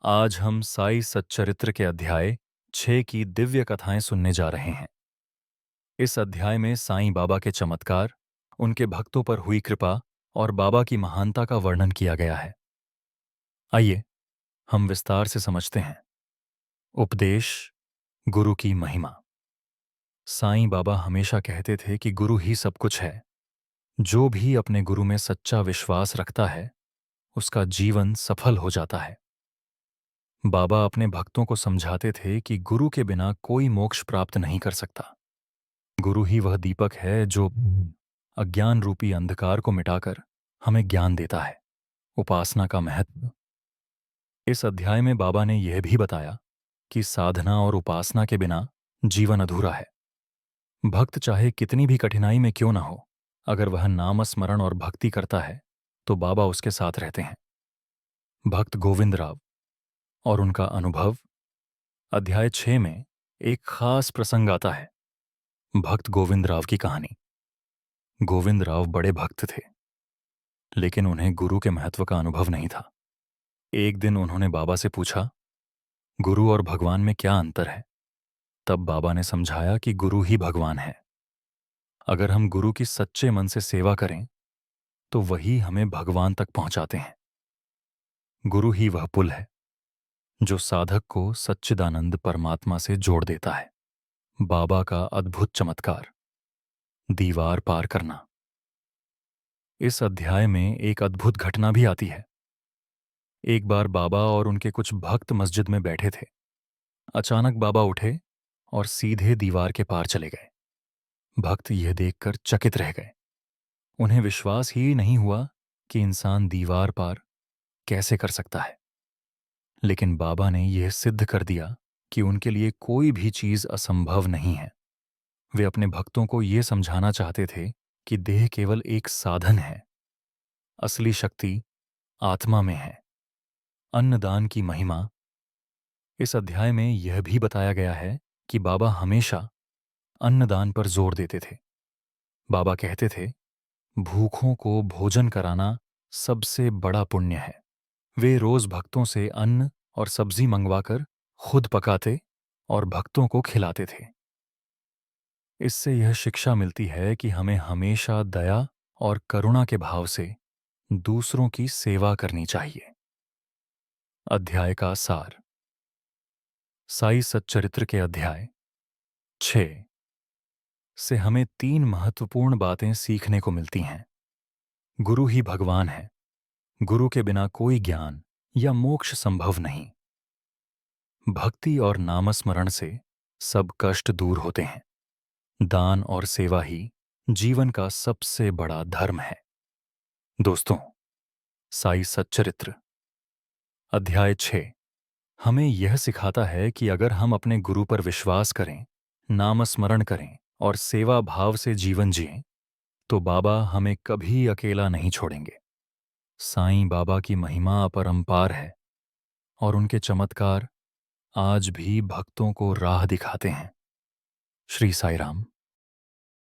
आज हम साई सच्चरित्र के अध्याय 6 की दिव्य कथाएं सुनने जा रहे हैं। इस अध्याय में साईं बाबा के चमत्कार, उनके भक्तों पर हुई कृपा और बाबा की महानता का वर्णन किया गया है। आइए हम विस्तार से समझते हैं। उपदेश, गुरु की महिमा। साईं बाबा हमेशा कहते थे कि गुरु ही सब कुछ है। जो भी अपने गुरु में सच्चा विश्वास रखता है, उसका जीवन सफल हो जाता है। बाबा अपने भक्तों को समझाते थे कि गुरु के बिना कोई मोक्ष प्राप्त नहीं कर सकता। गुरु ही वह दीपक है जो अज्ञान रूपी अंधकार को मिटाकर हमें ज्ञान देता है। उपासना का महत्व। इस अध्याय में बाबा ने यह भी बताया कि साधना और उपासना के बिना जीवन अधूरा है। भक्त चाहे कितनी भी कठिनाई में क्यों ना हो, अगर वह नाम स्मरण और भक्ति करता है तो बाबा उसके साथ रहते हैं। भक्त गोविंद राव और उनका अनुभव। अध्याय 6 में एक खास प्रसंग आता है। भक्त गोविंद राव की कहानी। गोविंद राव बड़े भक्त थे, लेकिन उन्हें गुरु के महत्व का अनुभव नहीं था। एक दिन उन्होंने बाबा से पूछा, गुरु और भगवान में क्या अंतर है? तब बाबा ने समझाया कि गुरु ही भगवान है। अगर हम गुरु की सच्चे मन से सेवा करें तो वही हमें भगवान तक पहुंचाते हैं। गुरु ही वह पुल है जो साधक को सच्चिदानंद परमात्मा से जोड़ देता है। बाबा का अद्भुत चमत्कार, दीवार पार करना। इस अध्याय में एक अद्भुत घटना भी आती है। एक बार बाबा और उनके कुछ भक्त मस्जिद में बैठे थे। अचानक बाबा उठे और सीधे दीवार के पार चले गए। भक्त यह देखकर चकित रह गए। उन्हें विश्वास ही नहीं हुआ कि इंसान दीवार पार कैसे कर सकता है। लेकिन बाबा ने यह सिद्ध कर दिया कि उनके लिए कोई भी चीज असंभव नहीं है। वे अपने भक्तों को यह समझाना चाहते थे कि देह केवल एक साधन है, असली शक्ति आत्मा में है। अन्नदान की महिमा। इस अध्याय में यह भी बताया गया है कि बाबा हमेशा अन्नदान पर जोर देते थे। बाबा कहते थे, भूखों को भोजन कराना सबसे बड़ा पुण्य है। वे रोज भक्तों से अन्न और सब्जी मंगवाकर खुद पकाते और भक्तों को खिलाते थे। इससे यह शिक्षा मिलती है कि हमें हमेशा दया और करुणा के भाव से दूसरों की सेवा करनी चाहिए। अध्याय का सार। साई सच्चरित्र के अध्याय 6 से हमें 3 महत्वपूर्ण बातें सीखने को मिलती हैं। गुरु ही भगवान है। गुरु के बिना कोई ज्ञान या मोक्ष संभव नहीं। भक्ति और नामस्मरण से सब कष्ट दूर होते हैं। दान और सेवा ही जीवन का सबसे बड़ा धर्म है। दोस्तों, साई सच्चरित्र अध्याय 6 हमें यह सिखाता है कि अगर हम अपने गुरु पर विश्वास करें, नामस्मरण करें और सेवा भाव से जीवन जिएं, तो बाबा हमें कभी अकेला नहीं छोड़ेंगे। साईं बाबा की महिमा अपरंपार है और उनके चमत्कार आज भी भक्तों को राह दिखाते हैं। श्री साईं राम।